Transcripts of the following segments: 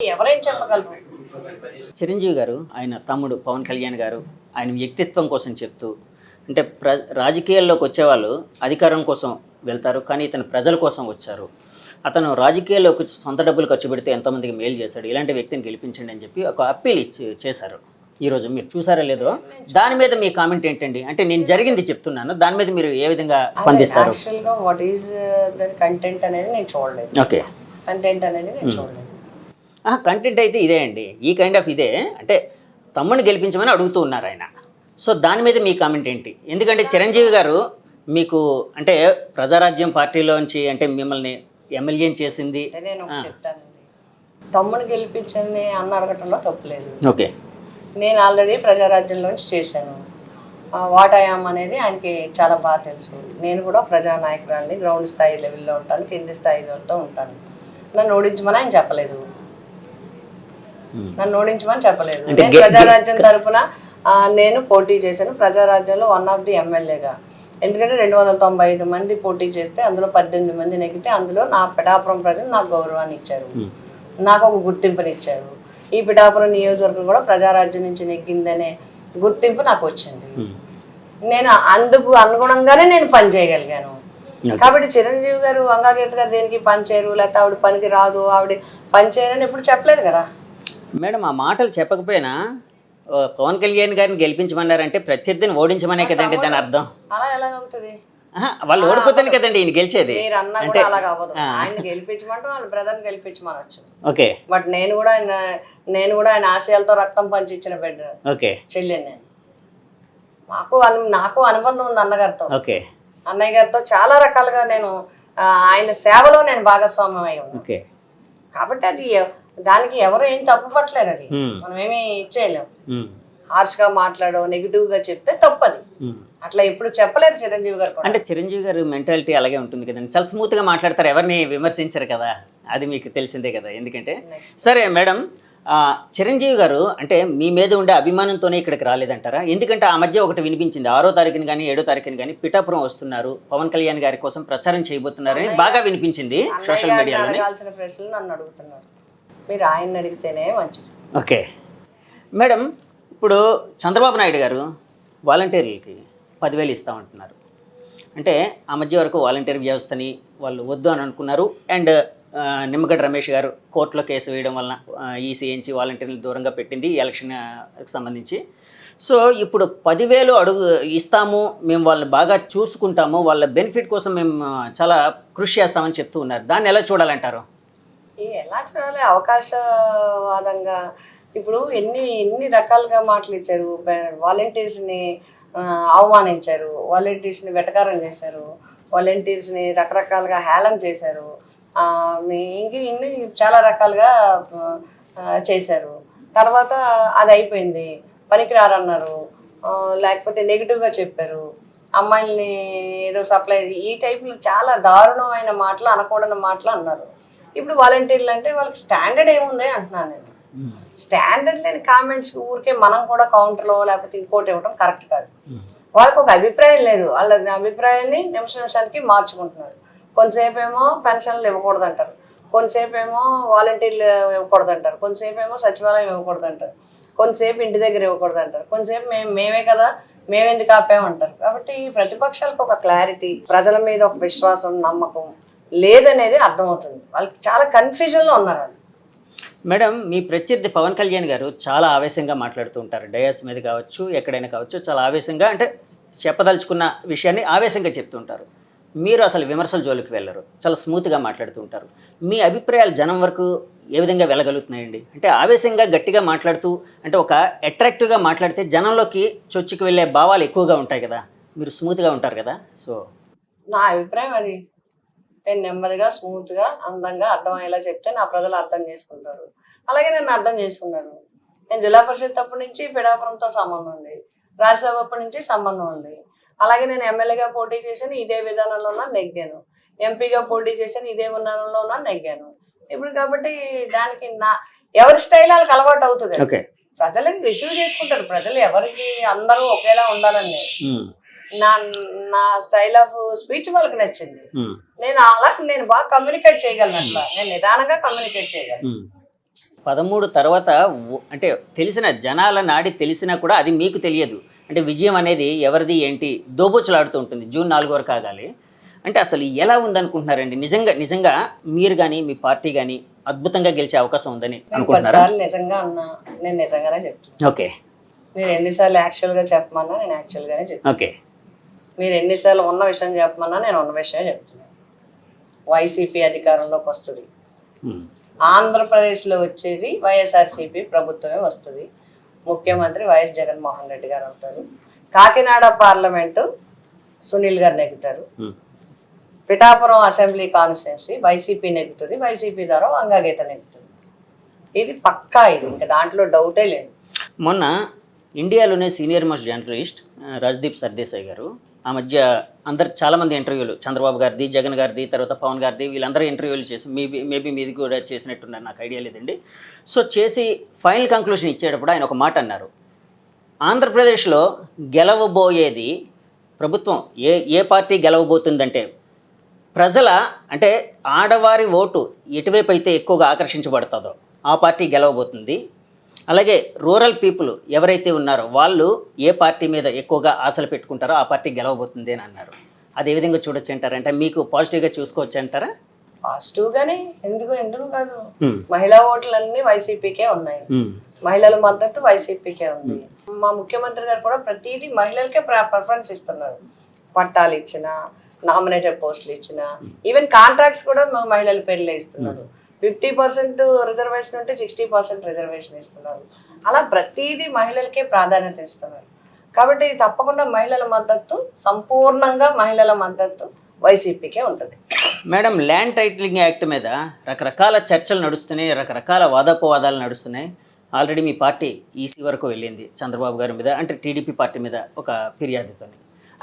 ఎవరేం చెప్పగలరు? చిరంజీవి గారు ఆయన తమ్ముడు పవన్ కళ్యాణ్ గారు ఆయన వ్యక్తిత్వం కోసం చెప్తూ అంటే రాజకీయాల్లోకి వచ్చేవాళ్ళు అధికారం కోసం వెళ్తారు, కానీ ఇతను ప్రజల కోసం వచ్చారు. అతను రాజకీయాల్లోకి సొంత డబ్బులు ఖర్చు పెడితే ఎంతోమందికి మేలు చేశాడు, ఇలాంటి వ్యక్తిని గెలిపించండి అని చెప్పి ఒక అప్పీల్ చేశారు. ఈరోజు మీరు చూసారా లేదో, దాని మీద మీ కామెంట్ ఏంటండి? అంటే నేను జరిగింది చెప్తున్నాను, దాని మీద మీరు ఏ విధంగా స్పందిస్తారు? యాక్చువల్గా వాట్ ఈజ్ ద కంటెంట్ అనేది నేను చూడలేదు. ఓకే, కంటెంట్ అనేది నేను చూడలేదు. కంటెంట్ అయితే ఇదే అండి, ఈ కైండ్ ఆఫ్ ఇదే. అంటే తమ్ముడిని గెలిపించమని అడుగుతూ ఉన్నారు ఆయన. సో దాని మీద మీ కామెంట్ ఏంటి? ఎందుకంటే చిరంజీవి గారు మీకు అంటే ప్రజారాజ్యం పార్టీలోంచి అంటే మిమ్మల్ని ఎమ్మెల్యే చేసింది. నేను చెప్తానండి, తమ్ముడిని గెలిపించని అన్న అడగటంలో తప్పులేదు. ఓకే, నేను ఆల్రెడీ ప్రజారాజ్యంలోంచి చేశాను. వాటాయాం అనేది ఆయనకి చాలా బాగా తెలుసు. నేను కూడా ప్రజానాయకురాలని, గ్రౌండ్ స్థాయి లెవెల్లో ఉంటాను, కింది స్థాయిలతో ఉంటాను. నన్ను ఓడించమని ఆయన చెప్పలేదు. నన్ను ఓడించమని చెప్పలేదు. నేను ప్రజారాజ్యం తరఫున నేను పోటీ చేశాను. ప్రజారాజ్యంలో వన్ ఆఫ్ ది ఎమ్మెల్యేగా. ఎందుకంటే 295 మంది పోటీ చేస్తే అందులో 18 మంది నెగ్గితే అందులో నా పిఠాపురం ప్రజలు నాకు గౌరవాన్ని ఇచ్చారు, నాకు ఒక గుర్తింపునిచ్చారు. ఈ పిఠాపురం నియోజకవర్గం కూడా ప్రజారాజ్యం నుంచి నెగ్గిందనే గుర్తింపు నాకు వచ్చింది. నేను అందుకు అనుగుణంగానే నేను పని చేయగలిగాను. కాబట్టి చిరంజీవి గారు, వంగాగీత గారు దేనికి పని చేయరు, లేకపోతే ఆవిడ పనికి రాదు, ఆవిడ పని చేయరని ఎప్పుడు చెప్పలేదు కదా మేడం. ఆ మాటలు చెప్పకపోయినా పవన్ కళ్యాణ్ గారిని గెలిపించమన్నారంటే ప్రత్యర్థిని ఓడించమనే కదండి దాని అర్థం. అలా ఎలాగవుతుంది? వాళ్ళు ఓడిపోతుంది కదండి ఈయన గెలిచేది. మీరు అన్నా కూడా అలాగ అవ్వదు. ఆయన గెలిపించమంటే వాళ్ళ బ్రదర్ని గెలిపించమనొచ్చు. ఓకే, బట్ నేను కూడా ఆయన ఆశయాలతో రక్తం పంచి ఇచ్చిన బిడ్డ. ఓకే, చెల్లెని నేను. నాకు అనుబంధం ఉంది అన్నగారితో. ఓకే, అన్నయ్య గారితో చాలా రకాలుగా నేను ఆయన సేవలో నేను భాగస్వామ్యం అయి ఉన్నాను. ఓకే, కాబట్టి అది దానికి ఎవరు ఏం తప్పు పట్టలేరు. అది మనం ఏమీ ఇచ్చేయలేము. హార్ష్గా మాట్లాడో నెగిటివ్ గా చెప్తే తప్పది. అట్లా ఎప్పుడు చెప్పలేరు చిరంజీవి గారు. అంటే చిరంజీవి గారు మెంటాలిటీ అలాగే ఉంటుంది కదండి, చాలా స్మూత్ గా మాట్లాడతారు, ఎవరిని విమర్శించరు కదా, అది మీకు తెలిసిందే కదా. ఎందుకంటే సరే మేడం, చిరంజీవి గారు అంటే మీ మీద ఉండే అభిమానంతోనే ఇక్కడికి రాలేదంటారా? ఎందుకంటే ఆ మధ్య ఒకటి వినిపించింది, 6వ తారీఖుని కానీ 7వ తారీఖుని కానీ పిఠాపురం వస్తున్నారు, పవన్ కళ్యాణ్ గారి కోసం ప్రచారం చేయబోతున్నారని బాగా వినిపించింది సోషల్ మీడియాలో. అడగాల్సిన ప్రశ్నలు నన్ను అడుగుతున్నారు, మీరు ఆయన్ని అడిగితేనే మంచిది. ఓకే మేడం, ఇప్పుడు చంద్రబాబు నాయుడు గారు వాలంటీర్లకి 10,000 ఇస్తామంటున్నారు. అంటే ఆ మధ్య వరకు వాలంటీర్ వ్యవస్థని వాళ్ళు వద్దు అని అనుకున్నారు. అండ్ నిమ్మగడ్డ రమేష్ గారు కోర్టులో కేసు వేయడం వలన ఈసీఎంచి వాలంటీర్లు దూరంగా పెట్టింది ఎలక్షన్కి సంబంధించి. సో ఇప్పుడు 10,000 ఇస్తాము, మేము వాళ్ళని బాగా చూసుకుంటాము, వాళ్ళ బెనిఫిట్ కోసం మేము చాలా కృషి చేస్తామని చెప్తూ ఉన్నారు. దాన్ని ఎలా చూడాలంటారు? ఎలా చూడాలి? అవకాశవాదంగా ఇప్పుడు ఎన్ని రకాలుగా మాటలు ఇచ్చారు. వాలంటీర్స్ని అవమానించారు, వాలంటీర్స్ని వెటకారం చేశారు, వాలంటీర్స్ని రకరకాలుగా హేళన చేశారు, ఇన్ని చాలా రకాలుగా చేశారు. తర్వాత అది అయిపోయింది, పనికిరారన్నారు, లేకపోతే నెగిటివ్గా చెప్పారు, అమ్మాయిల్ని ఏదో సప్లై, ఈ టైపులో చాలా దారుణమైన మాటలు, అనకూడని మాటలు అన్నారు. ఇప్పుడు వాలంటీర్లు అంటే వాళ్ళకి స్టాండర్డ్ ఏముంది అంటున్నాను నేను. స్టాండర్డ్ లేని కామెంట్స్ ఊరికే మనం కూడా కౌంటర్లో లేకపోతే ఇంకోటి ఇవ్వడం కరెక్ట్ కాదు. వాళ్ళకి ఒక అభిప్రాయం లేదు, వాళ్ళ అభిప్రాయాన్ని నిమిషానికి మార్చుకుంటున్నారు. కొంతసేపు ఏమో పెన్షన్లు ఇవ్వకూడదు అంటారు, కొంతసేపు ఏమో వాలంటీర్లు ఇవ్వకూడదు అంటారు, కొంతసేపు ఏమో సచివాలయం ఇవ్వకూడదు అంటారు, కొంతసేపు ఇంటి దగ్గర ఇవ్వకూడదు అంటారు, కొంతసేపు మేమే కదా మేమెందుకు ఆపామంటారు. కాబట్టి ప్రతిపక్షాలకు ఒక క్లారిటీ, ప్రజల మీద ఒక విశ్వాసం, నమ్మకం లేదనేది అర్థమవుతుంది. వాళ్ళకి చాలా కన్ఫ్యూజన్లో ఉన్నారు వాళ్ళు. మేడం, మీ ప్రత్యర్థి పవన్ కళ్యాణ్ గారు చాలా ఆవేశంగా మాట్లాడుతూ ఉంటారు, డయాస్ మీద కావచ్చు, ఎక్కడైనా కావచ్చు, చాలా ఆవేశంగా అంటే చెప్పదలుచుకున్న విషయాన్ని ఆవేశంగా చెప్తుంటారు. మీరు అసలు విమర్శల జోలికి వెళ్ళరు, చాలా స్మూత్గా మాట్లాడుతూ ఉంటారు. మీ అభిప్రాయాలు జనం వరకు ఏ విధంగా వెళ్ళగలుగుతున్నాయండి? అంటే ఆవేశంగా గట్టిగా మాట్లాడుతూ అంటే ఒక అట్రాక్టివ్గా మాట్లాడితే జనంలోకి చొచ్చుకు వెళ్ళే భావాలు ఎక్కువగా ఉంటాయి కదా, మీరు స్మూత్గా ఉంటారు కదా. సో నా అభిప్రాయం అది. నేను నెమ్మదిగా, స్మూత్గా, అందంగా అర్థమయ్యేలా చెప్తే నా ప్రజలు అర్థం చేసుకుంటారు. అలాగే నన్ను అర్థం చేసుకున్నారు. నేను జిల్లా పరిషత్ అప్పటి నుంచి పిఠాపురంతో సంబంధం ఉంది, రాజ్యసభ అప్పటి నుంచి సంబంధం ఉంది. అలాగే నేను ఎమ్మెల్యేగా పోటీ చేశాను, ఇదే విధానంలో నెగ్గాను. ఎంపీగా పోటీ చేశాను, ఇదే విధానంలో నెగ్గాను. ఇప్పుడు కాబట్టి దానికి ఎవరి స్టైల్ వాళ్ళకి అలవాటు అవుతుంది. ప్రజలకి రిసీవ్ చేసుకుంటారు. ప్రజలు ఎవరికి అందరూ ఒకేలా ఉండాలని నా స్టైల్ ఆఫ్ స్పీచ్ వాళ్ళకి నచ్చింది. నేను బాగా కమ్యూనికేట్ చేయగలను. అట్లా నేను నిదానంగా కమ్యూనికేట్ చేయగలను. 13 తర్వాత అంటే తెలిసిన జనాల నాడి తెలిసినా కూడా అది మీకు తెలియదు. అంటే విజయం అనేది ఎవరిది ఏంటి దోబూచులాడుతూ ఉంటుంది. జూన్ 4 వరకు ఆగాలి. అంటే అసలు ఎలా ఉందనుకుంటున్నారండి? నిజంగా మీరు కానీ మీ పార్టీ కానీ అద్భుతంగా గెలిచే అవకాశం ఉందని అనుకుంటున్నారా? 10 సార్లు నిజంగా అన్నా, నేను నిజంగానే చెప్తున్నాను. ఓకే. మీరు ఎన్నిసార్లు యాక్చువల్గా చెప్పమన్నా నేను యాక్చువల్గానే చెప్తాను. ఓకే. మీరు ఎన్నిసార్లు ఉన్న విషయం చెప్పమన్నా నేను ఉన్న విషయమే చెప్తున్నాను. వైసీపీ అధికారంలోకి వస్తుంది. ఆంధ్రప్రదేశ్లో వచ్చేది వైఎస్ఆర్సీపీ ప్రభుత్వమే వస్తుంది. ముఖ్యమంత్రి వైఎస్ జగన్మోహన్ రెడ్డి గారు అవుతారు. కాకినాడ పార్లమెంటు సునీల్ గారు నెగ్గుతారు. పిఠాపురం అసెంబ్లీ కాన్స్టిట్యున్సీ వైసీపీ నెగ్గుతుంది. వైసీపీ ద్వారా వంగాగీత నెగ్గుతుంది. ఇది పక్కా, ఇది ఇంకా దాంట్లో డౌటే లేదు. మొన్న ఇండియాలోనే senior most journalist Rajdeep Sardesai గారు ఆ మధ్య అందరు చాలామంది ఇంటర్వ్యూలు, చంద్రబాబు గారిది, జగన్ గారిది, తర్వాత పవన్ గారిది, వీళ్ళందరూ ఇంటర్వ్యూలు చేసి మేబీ మీది కూడా చేసినట్టున్నారు, నాకు ఐడియా లేదండి. సో చేసి ఫైనల్ కంక్లూషన్ ఇచ్చేటప్పుడు ఆయన ఒక మాట అన్నారు. ఆంధ్రప్రదేశ్లో గెలవబోయేది ప్రభుత్వం ఏ పార్టీ గెలవబోతుందంటే ప్రజల అంటే ఆడవారి ఓటు ఎటువైపు అయితే ఎక్కువగా ఆకర్షించబడుతుందో ఆ పార్టీ గెలవబోతుంది. అలాగే రూరల్ పీపుల్ ఎవరైతే ఉన్నారో వాళ్ళు ఏ పార్టీ మీద ఎక్కువగా ఆశలు పెట్టుకుంటారో ఆ పార్టీ గెలవబోతుంది అని అన్నారు. అది ఏ విధంగా చూడొచ్చు అంటారంటే మీకు పాజిటివ్గా చూసుకోవచ్చు అంటారా? పాజిటివ్గానే, ఎందుకు కాదు. మహిళా ఓట్లన్నీ వైసీపీకే ఉన్నాయి. మహిళల మద్దతు వైసీపీకే ఉంది. మా ముఖ్యమంత్రి గారు కూడా ప్రతిదీ మహిళలకే ప్రిఫరెన్స్ ఇస్తున్నారు. పట్టాలు ఇచ్చినా, నామినేటెడ్ పోస్టులు ఇచ్చినా, ఈవెన్ కాంట్రాక్ట్స్ కూడా మా మహిళల పేర్లే ఇస్తున్నారు. 50% రిజర్వేషన్ ఉంటే 60% రిజర్వేషన్ ఇస్తున్నారు. అలా ప్రతిదీ మహిళలకే ప్రాధాన్యత ఇస్తున్నారు. కాబట్టి తప్పకుండా మహిళల మద్దతు, సంపూర్ణంగా మహిళల మద్దతు వైసీపీకే ఉంటుంది. మేడం, ల్యాండ్ టైటిలింగ్ యాక్ట్ మీద రకరకాల చర్చలు నడుస్తున్నాయి, రకరకాల వాదోపవాదాలు నడుస్తున్నాయి. ఆల్రెడీ మీ పార్టీ ఈసీ వరకు వెళ్ళింది చంద్రబాబు గారి మీద, అంటే టీడీపీ పార్టీ మీద ఒక ఫిర్యాదుతో.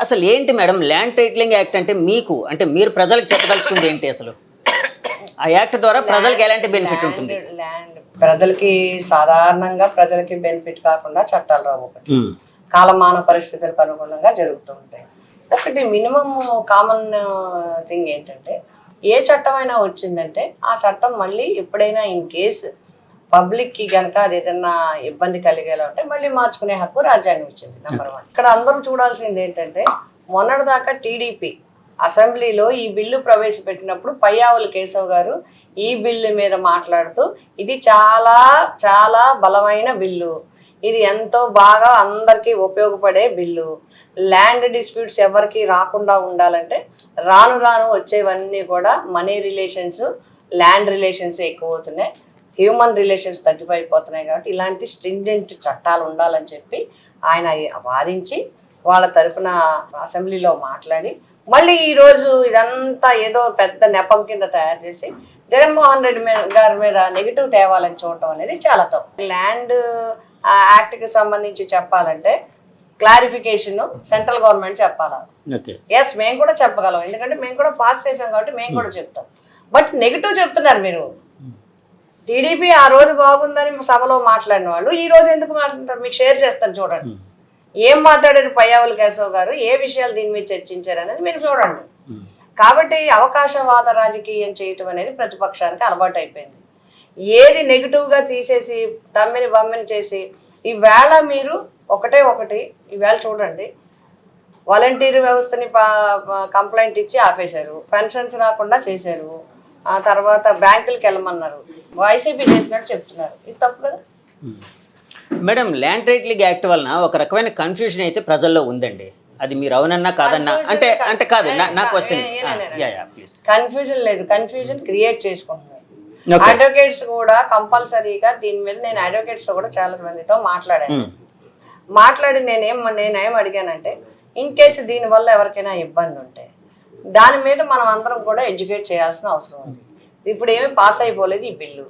అసలు ఏంటి మేడం ల్యాండ్ టైటిలింగ్ యాక్ట్ అంటే మీకు, అంటే మీరు ప్రజలకు చెప్పదలుచుకుంది ఏంటి అసలు? ఆ యాక్ట్ ద్వారా ప్రజలకు ఎలాంటి బెనిఫిట్ ఉంటుంది? ల్యాండ్ ప్రజలకి సాధారణంగా ప్రజలకి బెనిఫిట్ కాకుండా చట్టాలు రావు. ఒకటి కాలమాన పరిస్థితులకు అనుగుణంగా జరుగుతూ ఉంటాయి. ఒకటి మినిమం కామన్ థింగ్ ఏంటంటే ఏ చట్టం అయినా వచ్చిందంటే ఆ చట్టం మళ్ళీ ఎప్పుడైనా ఇన్ కేసు పబ్లిక్కి కనుక అది ఏదైనా ఇబ్బంది కలిగేలా ఉంటే మళ్ళీ మార్చుకునే హక్కు రాజ్యాంగం ఇచ్చింది. నెంబర్ 1. ఇక్కడ అందరూ చూడాల్సింది ఏంటంటే మొన్నటిదాకా టీడీపీ అసెంబ్లీలో ఈ బిల్లు ప్రవేశపెట్టినప్పుడు పయ్యావుల కేశవ్ గారు ఈ బిల్లు మీద మాట్లాడుతూ ఇది చాలా చాలా బలమైన బిల్లు, ఇది ఎంతో బాగా అందరికీ ఉపయోగపడే బిల్లు, ల్యాండ్ డిస్ప్యూట్స్ ఎవరికి రాకుండా ఉండాలంటే రాను రాను వచ్చేవన్నీ కూడా మనీ రిలేషన్స్, ల్యాండ్ రిలేషన్స్ ఎక్కువ అవుతున్నాయి, హ్యూమన్ రిలేషన్స్ తగ్గిపోయిపోతున్నాయి. కాబట్టి ఇలాంటి స్ట్రింజెంట్ చట్టాలు ఉండాలని చెప్పి ఆయన వాదించి వాళ్ళ తరఫున అసెంబ్లీలో మాట్లాడి మళ్ళీ ఈరోజు ఇదంతా ఏదో పెద్ద నెపం కింద తయారు చేసి జగన్మోహన్ రెడ్డి గారి మీద నెగిటివ్ తేవాలని చూడటం అనేది చాలా తప్పు. ల్యాండ్ యాక్ట్కి సంబంధించి చెప్పాలంటే క్లారిఫికేషన్ సెంట్రల్ గవర్నమెంట్ చెప్పాలా? ఎస్, మేము కూడా చెప్పగలం, ఎందుకంటే మేము కూడా పాస్ చేసాం కాబట్టి మేము కూడా చెప్తాం. బట్ నెగిటివ్ చెప్తున్నారు మీరు. టీడీపీ ఆ రోజు బాగుందని సభలో మాట్లాడిన వాళ్ళు ఈ రోజు ఎందుకు మాట్లాడుతారు? మీకు షేర్ చేస్తాను, చూడండి ఏం మాట్లాడారు పయ్యావుల కేశవ్ గారు, ఏ విషయాలు దీని మీద చర్చించారు అనేది మీరు చూడండి. కాబట్టి అవకాశవాద రాజకీయం చేయటం అనేది ప్రతిపక్షానికి అలవాటు అయిపోయింది. ఏది నెగిటివ్గా తీసేసి తమ్మిని బమ్మిని చేసి ఈవేళ మీరు ఒకటి ఈవేళ చూడండి, వాలంటీర్ వ్యవస్థని కంప్లైంట్ ఇచ్చి ఆపేశారు, పెన్షన్స్ రాకుండా చేశారు, ఆ తర్వాత బ్యాంకులకు వెళ్ళమన్నారు, వైసీపీ చేసినట్టు చెప్తున్నారు. ఇది తప్పు కదా మేడం? ల్యాండ్ టైటిలింగ్ యాక్ట్ వలన ఒక రకమైన కన్ఫ్యూజన్ అయితే ప్రజల్లో ఉందండి. అది మీరు అవునన్నా కాదన్నా అంటే కాదు నా క్వశ్చన్. కన్ఫ్యూజన్ లేదు, కన్ఫ్యూజన్ క్రియేట్ చేసుకుంటున్నారు. అడ్వకేట్స్ కూడా కంపల్సరీగా దీని మీద నేను అడ్వకేట్స్ తో కూడా చాలా మందితో మాట్లాడి నేనేం అడిగానంటే ఇన్ కేసు దీనివల్ల ఎవరికైనా ఇబ్బంది ఉంటే దాని మీద మనం అందరం కూడా ఎడ్యుకేట్ చేయాల్సిన అవసరం ఉంది. ఇప్పుడు ఏమీ పాస్ అయిపోలేదు ఈ బిల్లు,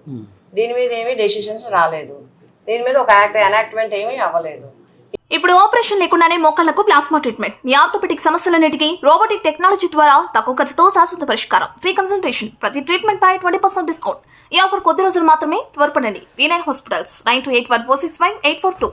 దీని మీద ఏమీ డెసిషన్స్ రాలేదు, దీని మీద ఒక ఎనాక్ట్మెంట్ ఏమీ అవ్వలేదు. ఇప్పుడు ఆపరేషన్ లేకుండానే మోకాళ్లకు ప్లాస్మా ట్రీట్మెంట్, మీ ఆర్థోపెటిక్ సమస్యలన్నిటికీ రోబోటిక్ టెక్నాలజీ ద్వారా తక్కువ ఖర్చుతో శాశ్వత పరిష్కారం, ఫ్రీ కన్సల్టేషన్, ప్రతి ట్రీట్మెంట్ పై 20% డిస్కౌంట్. ఈ ఆఫర్ కొద్ది రోజులు మాత్రమే, త్వరపడండి. V9 hospitals 9281465842.